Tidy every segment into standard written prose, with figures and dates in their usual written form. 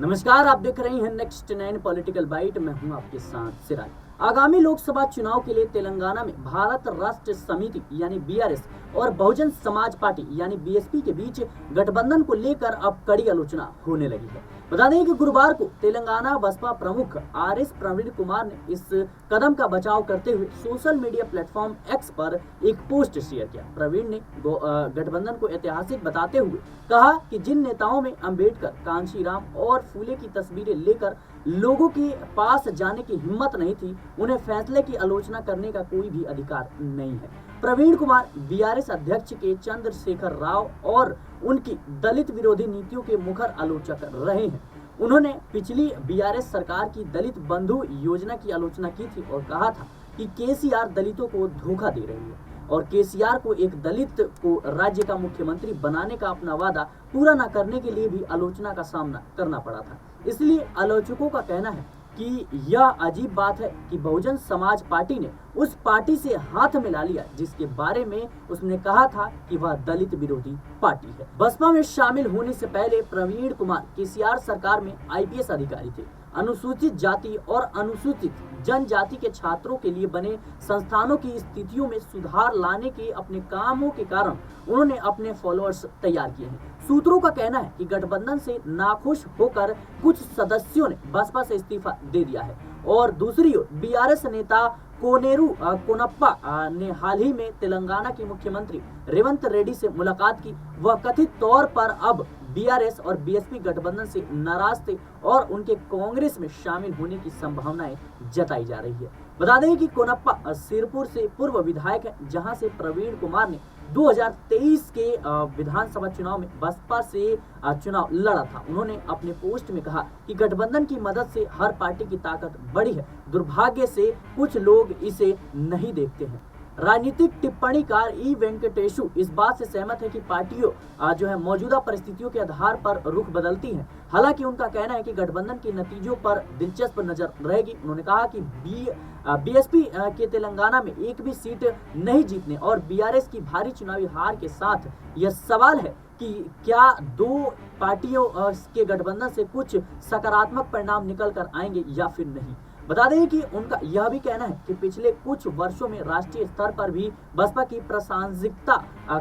नमस्कार, आप देख रहे हैं नेक्स्ट 9 पॉलिटिकल बाइट। मैं हूं आपके साथ सिराज। आगामी लोकसभा चुनाव के लिए तेलंगाना में भारत राष्ट्र समिति यानी बीआरएस और बहुजन समाज पार्टी यानी बीएसपी के बीच गठबंधन को लेकर अब कड़ी आलोचना होने लगी है। बता दें कि गुरुवार को तेलंगाना बसपा प्रमुख आरएस प्रवीण कुमार ने इस कदम का बचाव करते हुए सोशल मीडिया प्लेटफॉर्म एक्स पर एक पोस्ट शेयर किया। प्रवीण ने गठबंधन को ऐतिहासिक बताते हुए कहा कि जिन नेताओं में अंबेडकर, कांशीराम और फूले की तस्वीरें लेकर लोगों के पास जाने की हिम्मत नहीं थी, उन्हें फैसले की आलोचना करने का कोई भी अधिकार नहीं है। प्रवीण कुमार बीआरएस अध्यक्ष के चंद्रशेखर राव और उनकी दलित विरोधी नीतियों के मुखर आलोचक रहे हैं। उन्होंने पिछली बीआरएस सरकार की दलित बंधु योजना की आलोचना की थी और कहा था कि केसीआर दलितों को धोखा दे रही है और केसीआर को एक दलित को राज्य का मुख्यमंत्री बनाने का अपना वादा पूरा न करने के लिए भी आलोचना का सामना करना पड़ा था। इसलिए आलोचकों का कहना है कि यह अजीब बात है कि बहुजन समाज पार्टी ने उस पार्टी से हाथ मिला लिया जिसके बारे में उसने कहा था कि वह दलित विरोधी पार्टी है। बसपा में शामिल होने से पहले प्रवीण कुमार केसीआर सरकार में आईपीएस अधिकारी थे। अनुसूचित जाति और अनुसूचित जनजाति के छात्रों के लिए बने संस्थानों की स्थितियों में सुधार लाने के अपने कामों के कारण उन्होंने अपने फॉलोअर्स तैयार किए हैं। सूत्रों का कहना है कि गठबंधन से नाखुश होकर कुछ सदस्यों ने बसपा से इस्तीफा दे दिया है और दूसरी ओर बीआरएस नेता कोनेरू कोनप्पा ने हाल ही में तेलंगाना के मुख्यमंत्री रेवंत रेड्डी से मुलाकात की। वह कथित तौर पर अब बीआरएस और बीएसपी गठबंधन से नाराज थे और उनके कांग्रेस में शामिल होने की संभावनाएं जताई जा रही है। बता दें कि कोनप्पा सिरपुर से पूर्व विधायक है, जहां से प्रवीण कुमार ने 2023 के विधानसभा चुनाव में बसपा से चुनाव लड़ा था। उन्होंने अपने पोस्ट में कहा कि गठबंधन की मदद से हर पार्टी की ताकत बढ़ी है, दुर्भाग्य से कुछ लोग इसे नहीं देखते हैं। राजनीतिक टिप्पणीकार ई वेंकटेशु इस बात से सहमत है कि पार्टियों जो है मौजूदा परिस्थितियों के आधार पर रुख बदलती हैं। हालांकि उनका कहना है कि गठबंधन के नतीजों पर दिलचस्प नजर रहेगी। उन्होंने कहा कि बीएसपी के तेलंगाना में एक भी सीट नहीं जीतने और बीआरएस की भारी चुनावी हार के साथ यह सवाल है कि क्या दो पार्टियों के गठबंधन से कुछ सकारात्मक परिणाम निकल कर आएंगे या फिर नहीं। बता दें कि उनका यह भी कहना है कि पिछले कुछ वर्षों में राष्ट्रीय स्तर पर भी बसपा की प्रासंगिकता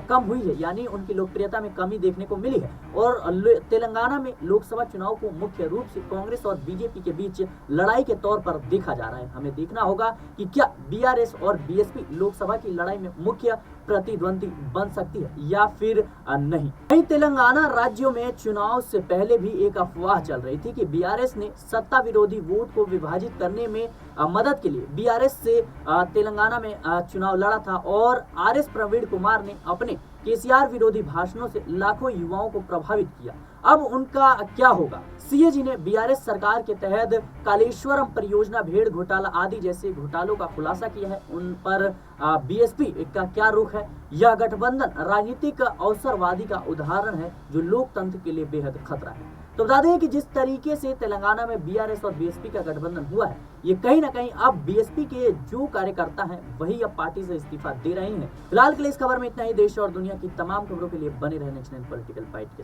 कम हुई है, यानी उनकी लोकप्रियता में कमी देखने को मिली है और तेलंगाना में लोकसभा चुनाव को मुख्य रूप से कांग्रेस और बीजेपी के बीच लड़ाई के तौर पर देखा जा रहा है। हमें देखना होगा कि क्या बीआरएस और बीएसपी लोकसभा की लड़ाई में मुख्य प्रतिद्वंदी बन सकती है या फिर नहीं। वहीं तेलंगाना राज्यों में चुनाव से पहले भी एक अफवाह चल रही थी कि बीआरएस ने सत्ता विरोधी वोट को विभाजित करने में मदद के लिए बीआरएस से तेलंगाना में चुनाव लड़ा था और आरएस प्रवीण कुमार ने अपने केसीआर विरोधी भाषणों से लाखों युवाओं को प्रभावित किया। अब उनका क्या होगा? सीएजी ने बीआरएस सरकार के तहत कालेश्वरम परियोजना, भेड़ घोटाला आदि जैसे घोटालों का खुलासा किया है। उन पर बीएसपी का क्या रुख है? यह गठबंधन राजनीतिक अवसरवादी का उदाहरण है जो लोकतंत्र के लिए बेहद खतरा है। तो बता दें कि जिस तरीके से तेलंगाना में बीआरएस और बीएसपी का गठबंधन हुआ है, ये कहीं ना कहीं अब बीएसपी के जो कार्यकर्ता हैं वही अब पार्टी से इस्तीफा दे रहे हैं। फिलहाल के लिए इस खबर में इतना ही। देश और दुनिया की तमाम खबरों के लिए बने रहने नेक्स्ट 9 पॉलिटिकल बाइट के साथ।